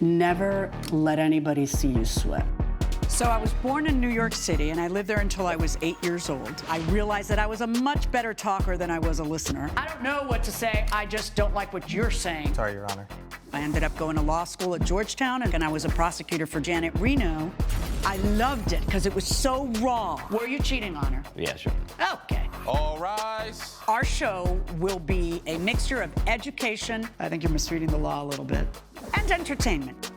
Never let anybody see you sweat. So I was born in New York City, and I lived there until I was 8 years old. I realized that I was a much better talker than I was a listener. I don't know what to say, I just don't like what you're saying. Sorry, Your Honor. I ended up going to law school at Georgetown, and I was a prosecutor for Janet Reno. I loved it because it was so raw. Were you cheating on her? Yeah, sure. Okay. All rise. Our show will be a mixture of education, I think you're misreading the law a little bit, and entertainment.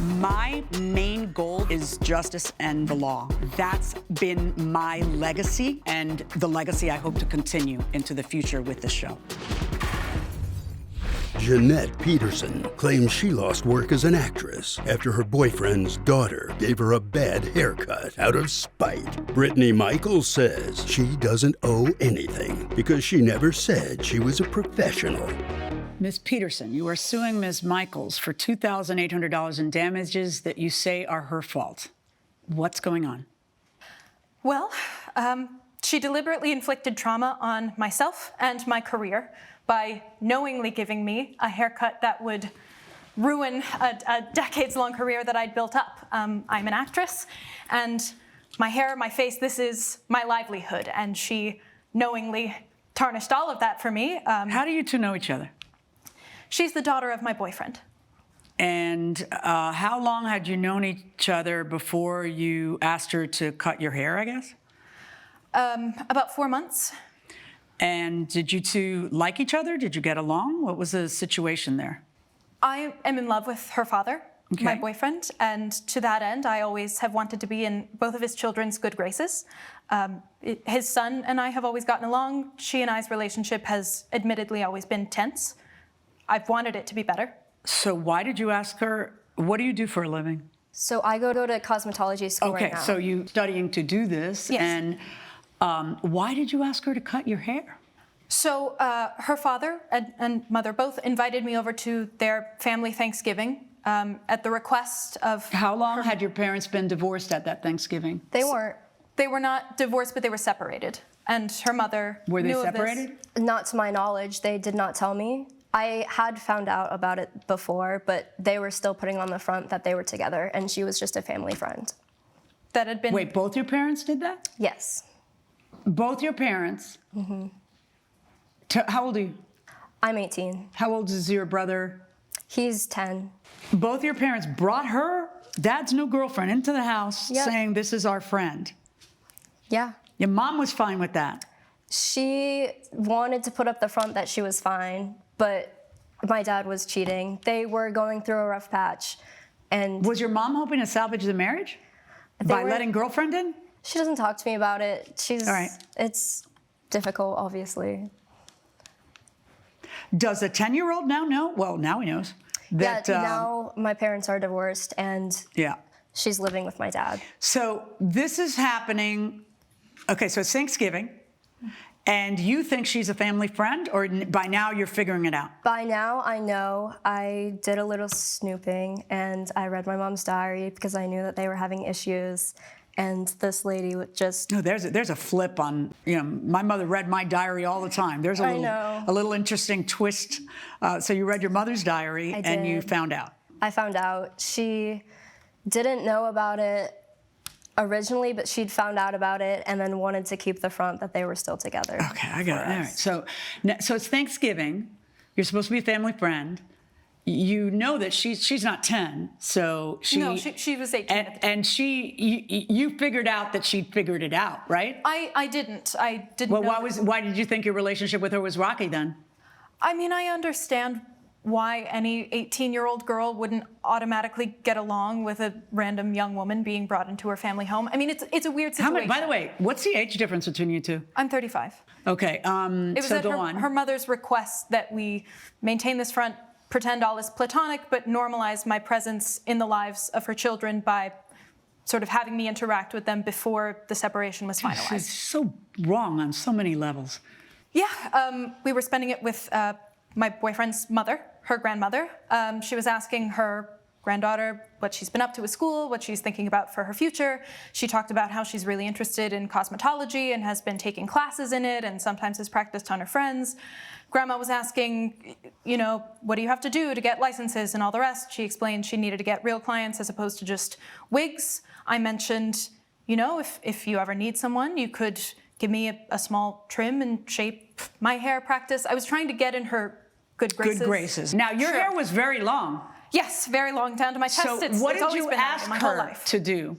My main goal is justice and the law. That's been my legacy, and the legacy I hope to continue into the future with the show. Jeanette Peterson claims she lost work as an actress after her boyfriend's daughter gave her a bad haircut out of spite. Brittany Michaels says she doesn't owe anything because she never said she was a professional. Ms. Peterson, you are suing Ms. Michaels for $2,800 in damages that you say are her fault. What's going on? Well, she deliberately inflicted trauma on myself and my career by knowingly giving me a haircut that would ruin a decades-long career that I'd built up. I'm an actress, and my hair, my face, this is my livelihood, and she knowingly tarnished all of that for me. How do you two know each other? She's the daughter of my boyfriend. And how long had you known each other before you asked her to cut your hair, I guess? About 4 months. And did you two like each other? Did you get along? What was the situation there? I am in love with her father, Okay. my boyfriend, and to that end, I always have wanted to be in both of his children's good graces. His son and I have always gotten along. She and I's relationship has admittedly always been tense. I've wanted it to be better. So why did you ask her, what do you do for a living? So I go to cosmetology school right now. Okay, so you studying to do this, Yes. and why did you ask her to cut your hair? So her father and mother both invited me over to their family Thanksgiving at the request of... How long had your parents been divorced at that Thanksgiving? They weren't. They were not divorced, but they were separated. And her mother Were they knew of this. separated? Not to my knowledge. They did not tell me. I had found out about it before, but they were still putting on the front that they were together, and she was just a family friend. That had been... Wait, both your parents did that? Yes. Both your parents? Mm-hmm. How old are you? I'm 18. How old is your brother? He's 10. Both your parents brought her, dad's new girlfriend, into the house Yep. saying, this is our friend. Yeah. Your mom was fine with that. She wanted to put up the front that she was fine, but my dad was cheating. They were going through a rough patch, and Was your mom hoping to salvage the marriage by were- letting girlfriend in? she doesn't talk to me about it. All right. It's difficult, obviously. Does a 10-year-old now know? Well, now he knows. That, Yeah, now my parents are divorced, and Yeah. she's living with my dad. So this is happening. Okay, so it's Thanksgiving, and you think she's a family friend, or by now you're figuring it out? By now, I know. I did a little snooping, and I read my mom's diary because I knew that they were having issues, and this lady would just... No, there's a flip on, my mother read my diary all the time. There's I know. a little interesting twist. So you read your mother's diary, I and you did. found out. I found out. She didn't know about it originally, but she'd found out about it and then wanted to keep the front that they were still together. Okay, I got it. for All us. right. So it's Thanksgiving. You're supposed to be a family friend. You know that she's not 10, so she... No, she was 18 at the time. And you figured out that she figured it out, right? I didn't. I didn't Well, know. why did you think your relationship with her was rocky then? I mean, I understand why any 18-year-old girl wouldn't automatically get along with a random young woman being brought into her family home. I mean, it's a weird situation. By the way, what's the age difference between you two? I'm 35. Okay, It was so at go her, on. her mother's request that we maintain this front, pretend all is platonic, but normalize my presence in the lives of her children by sort of having me interact with them before the separation was It's finalized. so wrong on so many levels. Yeah, we were spending it with my boyfriend's mother, her grandmother. She was asking her granddaughter what she's been up to at school, what she's thinking about for her future. She talked about how she's really interested in cosmetology and has been taking classes in it and sometimes has practiced on her friends. Grandma was asking, you know, what do you have to do to get licenses and all the rest? She explained she needed to get real clients as opposed to just wigs. I mentioned, you know, if you ever need someone, you could give me a small trim and shape my hair practice. I was trying to get in her good graces. Good graces. Now, your hair was very long. Yes, very long down to my chest. So what did you ask her to do?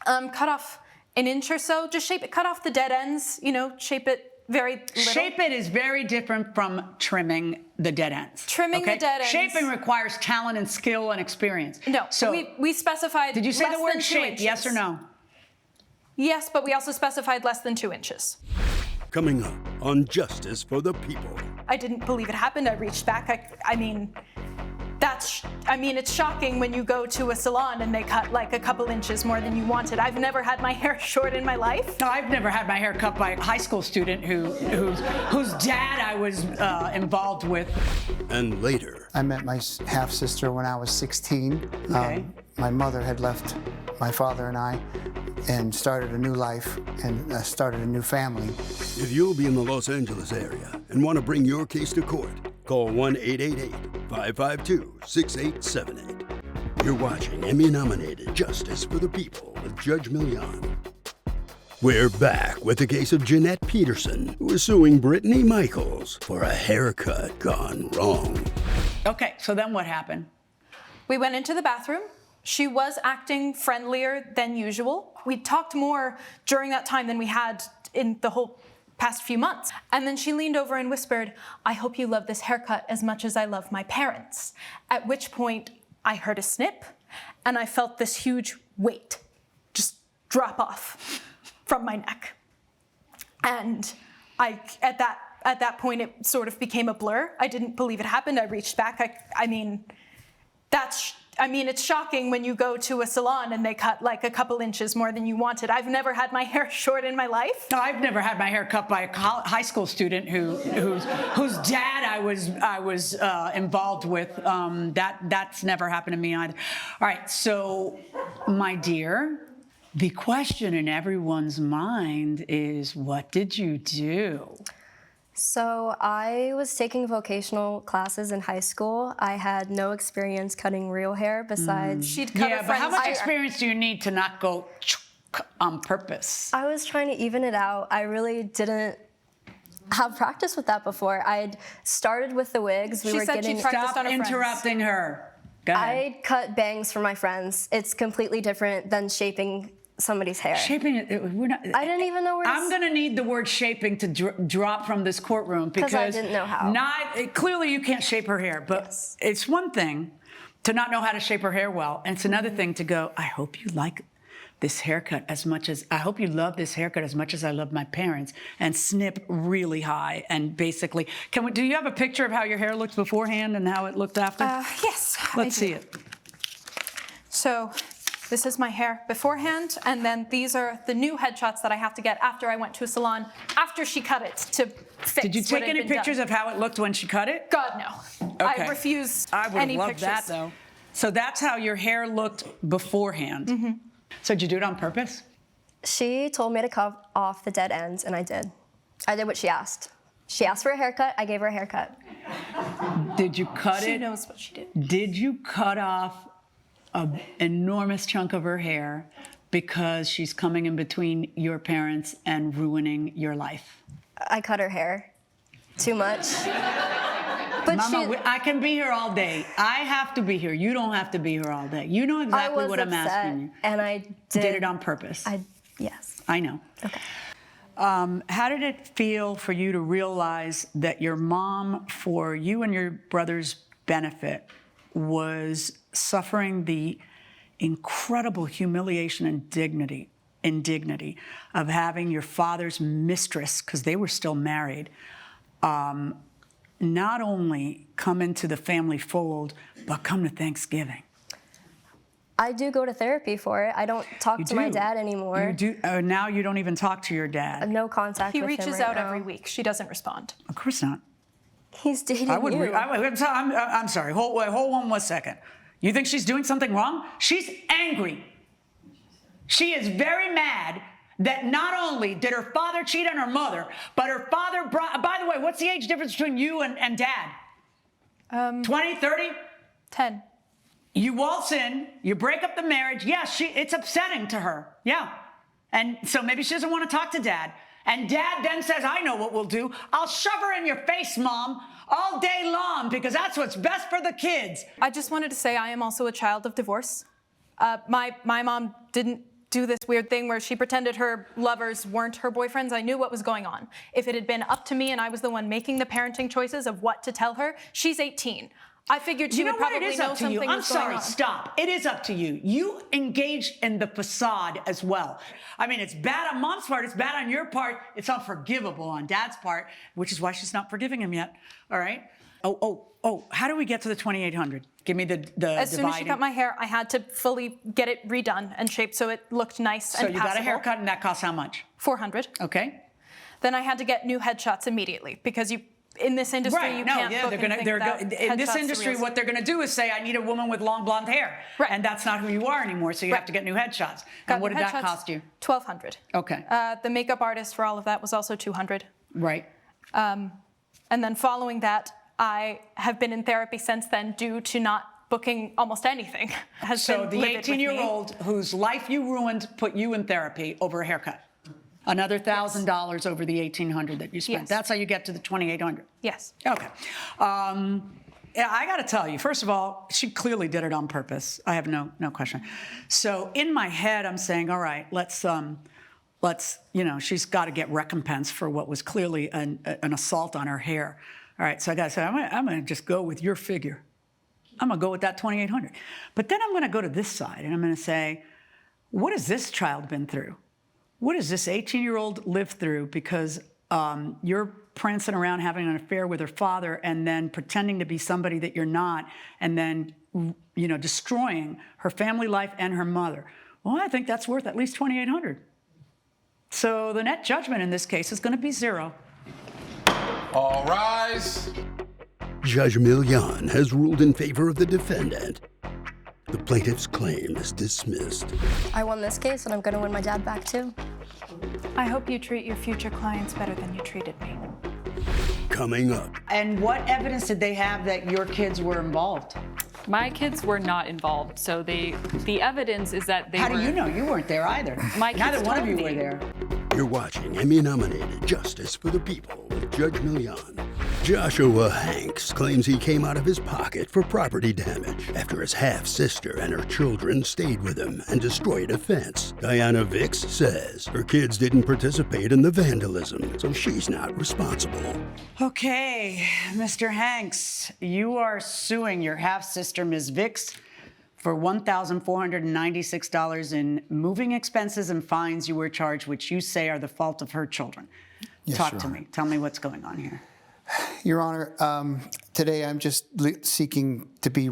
Cut off an inch or so. Just shape it, cut off the dead ends, you know, shape it very little. Shape it is very different from trimming the dead ends. Trimming the dead ends. Shaping requires talent and skill and experience. No, so we specified. Did you say less the word than 2 shape, inches. yes or no? Yes, but we also specified less than 2 inches. Coming up on Justice for the People. I didn't believe it happened. I reached back. I mean, it's shocking when you go to a salon and they cut like a couple inches more than you wanted. I've never had my hair short in my life. No, I've never had my hair cut by a high school student whose dad I was involved with. And later, I met my half-sister when I was 16. Okay. My mother had left my father and I and started a new life and started a new family. if you'll be in the Los Angeles area and want to bring your case to court, call 1-888-552-6878. You're watching Emmy-nominated Justice for the People with Judge Milian. We're back with the case of Jeanette Peterson, who is suing Brittany Michaels for a haircut gone wrong. Okay, so then what happened? We went into the bathroom. She was acting friendlier than usual. We talked more during that time than we had in the whole past few months. And then she leaned over and whispered, "I hope you love this haircut as much as I love my parents." At which point I heard a snip and I felt this huge weight just drop off from my neck. And at that point it sort of became a blur. I didn't believe it happened. I reached back. It's shocking when you go to a salon and they cut like a couple inches more than you wanted. I've never had my hair short in my life. No, I've never had my hair cut by a high school student whose dad I was involved with. That's never happened to me either. All right, so my dear, the question in everyone's mind is, what did you do? So I was taking vocational classes in high school. I had no experience cutting real hair besides... She'd cut her Yeah, but how friend's much hair. experience do you need to not go on purpose? I was trying to even it out. I really didn't have practice with that before. I'd started with the wigs. She said she practiced Stop on her friends. interrupting her. Go ahead. I cut bangs for my friends. It's completely different than shaping somebody's hair. Shaping it, we're not. I didn't even know where to I'm going to need the word shaping to drop from this courtroom because I didn't know how. Clearly you can't shape her hair, but Yes. it's one thing to not know how to shape her hair well, and it's another thing to go, I hope you like this haircut as much as, I hope you love this haircut as much as I love my parents, and snip really high, and basically, do you have a picture of how your hair looked beforehand and how it looked after? Yes. Let's see it. So this is my hair beforehand, and then these are the new headshots that I have to get after I went to a salon after she cut it to fix. Did you take any pictures of how it looked when she cut it? God, no. Okay. I refuse I would any love pictures. that, though. So that's how your hair looked beforehand. Mm-hmm. So did you do it on purpose? She told me to cut off the dead ends, and I did. I did what she asked. She asked for a haircut. I gave her a haircut. Did you cut She it? knows what she did. Did you cut off an enormous chunk of her hair because she's coming in between your parents and ruining your life? I cut her hair too much. But Mama, I can be here all day. I have to be here. You don't have to be here all day. You know exactly what I'm asking you. And I Did it on purpose. Yes. I know. Okay. How did it feel for you to realize that your mom, for you and your brother's benefit, was suffering the incredible humiliation and indignity of having your father's mistress, because they were still married, not only come into the family fold, but come to Thanksgiving? I do go to therapy for it. I don't talk to my dad anymore. You do. Now you don't even talk to your I dad. have no contact He with him reaches right out now. every week. She doesn't respond. Of course not. He's dating I would. you. I'm sorry. Hold one more second. You think she's doing something wrong? She's angry. She is very mad that not only did her father cheat on her mother, but her father brought, by the way, what's the age difference between you and dad? 20, 30? 10. You waltz in, you break up the marriage. Yeah, it's upsetting to her. Yeah. And so maybe she doesn't want to talk to dad. And dad then says, I know what we'll do. I'll shove her in your face, Mom, all day long, because that's what's best for the kids. I just wanted to say I am also a child of divorce. My mom didn't do this weird thing where she pretended her lovers weren't her boyfriends. I knew what was going on. If it had been up to me and I was the one making the parenting choices of what to tell her, she's 18. I figured she would probably know something was going on. I'm sorry, stop. It is up to you. You engage in the facade as well. I mean, it's bad on Mom's part, it's bad on your part, it's unforgivable on Dad's part, which is why she's not forgiving him yet, all right? Oh, how do we get to the 2,800? Give me the As soon as she cut my hair, I had to fully get it redone and shaped so it looked nice and passable. So you got a haircut and that costs how much? $400. Okay. Then I had to get new headshots immediately because in this industry you can't book in this industry, what they're going to do is say, I need a woman with long blonde hair. Right. And that's not who you are anymore, so you have to get new headshots. And what did that cost you? $1,200. Okay. The makeup artist for all of that was also $200. Right. And then following that, I have been in therapy since then due to not booking almost anything. So the 18-year-old whose life you ruined put you in therapy over a haircut. Another $1,000 over the $1,800 that you spent. Yes. That's how you get to the $2,800. Yes. Okay. Yeah, I got to tell you, first of all, she clearly did it on purpose. I have no question. So in my head, I'm saying, all right, let's, she's got to get recompense for what was clearly an assault on her hair. All right, so I got to say, I'm going to just go with your figure. I'm going to go with that $2,800. But then I'm going to go to this side, and I'm going to say, what has this child been through? What does this 18-year-old live through because you're prancing around having an affair with her father and then pretending to be somebody that you're not and then, destroying her family life and her mother? Well, I think that's worth at least $2,800. So the net judgment in this case is going to be $0. All rise. Judge Milian has ruled in favor of the defendant. The plaintiff's claim is dismissed. I won this case, and I'm going to win my dad back, too. I hope you treat your future clients better than you treated me. Coming up. And what evidence did they have that your kids were involved? My kids were not involved, so the evidence is that they were... How do you know? You weren't there either. Neither one of you were there. You're watching Emmy-nominated Justice for the People with Judge Milian. Joshua Hanks claims he came out of his pocket for property damage after his half-sister and her children stayed with him and destroyed a fence. Diana Vicks says her kids didn't participate in the vandalism, so she's not responsible. Okay, Mr. Hanks, you are suing your half-sister, Ms. Vicks, for $1,496 in moving expenses and fines you were charged, which you say are the fault of her children. Yes, Talk Your to Honor. me. Tell me what's going on here. Your Honor, today I'm just seeking to be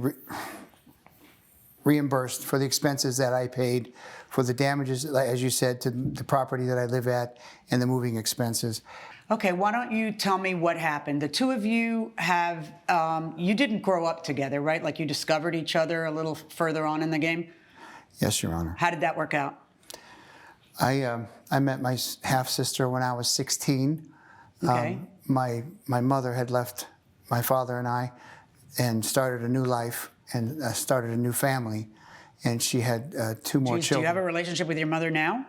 reimbursed for the expenses that I paid for the damages, as you said, to the property that I live at and the moving expenses. Okay, why don't you tell me what happened? The two of you have, you didn't grow up together, right? Like you discovered each other a little further on in the game? Yes, Your Honor. How did that work out? I met my half-sister when I was 16. Okay. My mother had left my father and I and started a new life and started a new family. And she had 2 more children. Do you have a relationship with your mother now?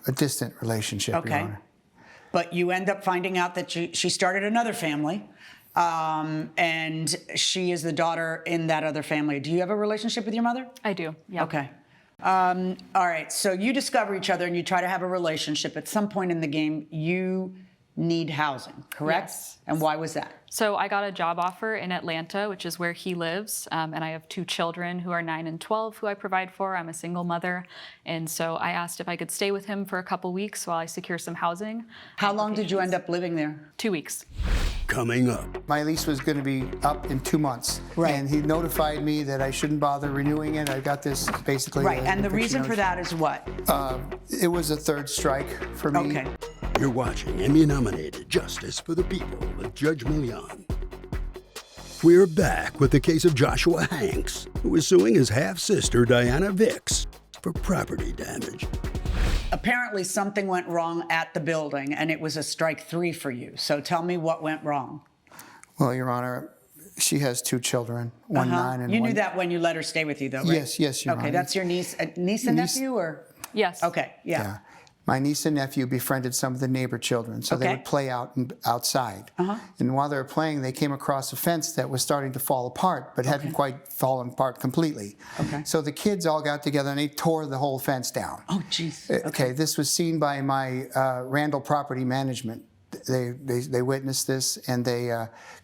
A distant relationship, Okay. Your Honor. But you end up finding out that she started another family, and she is the daughter in that other family. Do you have a relationship with your mother? I do, yeah. Okay. All right, so you discover each other and you try to have a relationship. At some point in the game, you need housing, correct? Yes. And why was that? So I got a job offer in Atlanta, which is where he lives, and I have 2 children who are 9 and 12 who I provide for. I'm a single mother, and so I asked if I could stay with him for a couple weeks while I secure some housing. How long did you end up living there? 2 weeks. Coming up. My lease was going to be up in 2 months. Right. And he notified me that I shouldn't bother renewing it. I got this basically. Right, and the reason for that is what? It was a 3rd strike for me. Okay. You're watching Emmy-nominated Justice for the People with Judge Milian. We're back with the case of Joshua Hanks, who is suing his half-sister Diana Vicks for property damage. Apparently something went wrong at the building, and it was a strike 3 for you. So tell me what went wrong. Well, Your Honor, she has 2 children, one 9 and You one... knew that when you let her stay with you, though, right? Yes, Your Okay, Honor. that's your niece and nephew, or? Yes. Okay, yeah. My niece and nephew befriended some of the neighbor children, so they Okay. would play outside. And while they were playing, they came across a fence that was starting to fall apart, but hadn't quite fallen apart completely. Okay. So the kids all got together and they tore the whole fence down. Oh, jeez. Okay, this was seen by my Randall Property Management. They witnessed this and they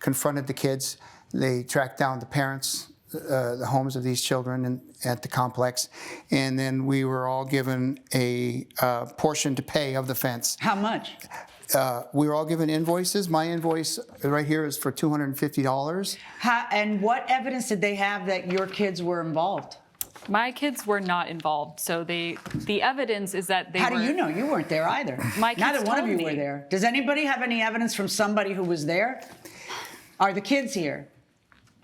confronted the kids. They tracked down the parents, the homes of these children at the complex, and then we were all given a portion to pay of the fence. How much? We were all given invoices. My invoice right here is for $250. And what evidence did they have that your kids were involved? My kids were not involved, so the evidence is that they How were... do you know? You weren't there either. My kids Neither one of told you me. were there. Does anybody have any evidence from somebody who was there? Are the kids here?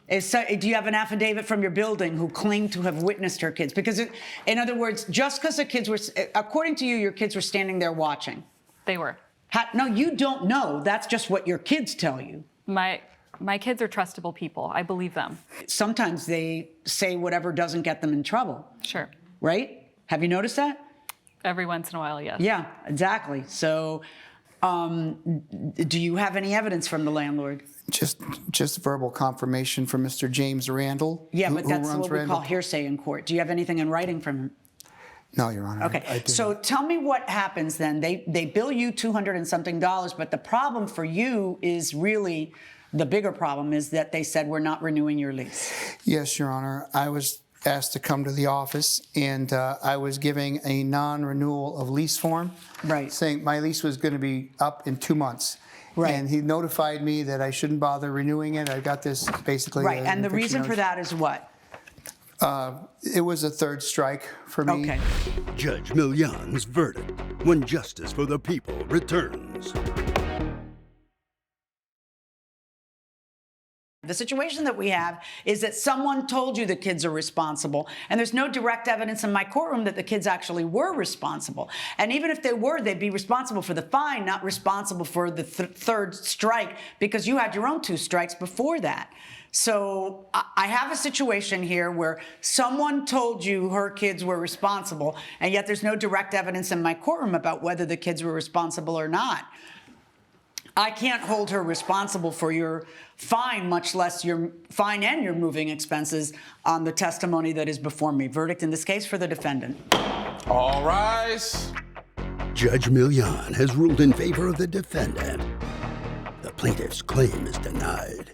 Do you have an affidavit from your building who claimed to have witnessed her kids? Because, in other words, just because the kids were, according to you, your kids were standing there watching. They were. No, you don't know. That's just what your kids tell you. My kids are trustable people. I believe them. Sometimes they say whatever doesn't get them in trouble. Sure. Right? Have you noticed that? Every once in a while, yes. Yeah, exactly. So, do you have any evidence from the landlord? Just verbal confirmation from Mr. James Randall. Yeah, who but that's runs what we Randall. call hearsay in court. Do you have anything in writing from him? No, Your Honor. Okay, I do so not. tell me what happens then. They bill you $200 and something, but the problem for you is really, the bigger problem is that they said we're not renewing your lease. Yes, Your Honor. I was asked to come to the office, and I was giving a non-renewal of lease form, Right. saying my lease was going to be up in 2 months. Right. And he notified me that I shouldn't bother renewing it. I got this basically. Right, and the reason for that is what? It was a 3rd strike for me. Okay. Judge Milian's verdict when justice for the people returns. The situation that we have is that someone told you the kids are responsible, and there's no direct evidence in my courtroom that the kids actually were responsible. And even if they were, they'd be responsible for the fine, not responsible for the 3rd strike, because you had your own 2 strikes before that. So I have a situation here where someone told you her kids were responsible, and yet there's no direct evidence in my courtroom about whether the kids were responsible or not. I can't hold her responsible for your fine, much less your fine and your moving expenses on the testimony that is before me. Verdict in this case for the defendant. All rise. Judge Milian has ruled in favor of the defendant. The plaintiff's claim is denied.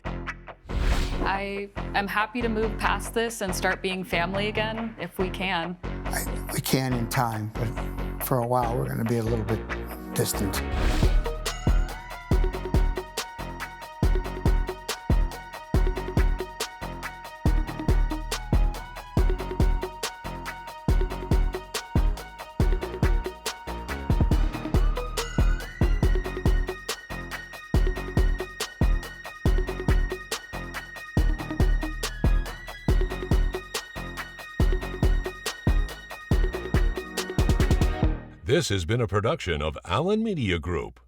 I am happy to move past this and start being family again, if we can. We can in time, but for a while we're going to be a little bit distant. This has been a production of Allen Media Group.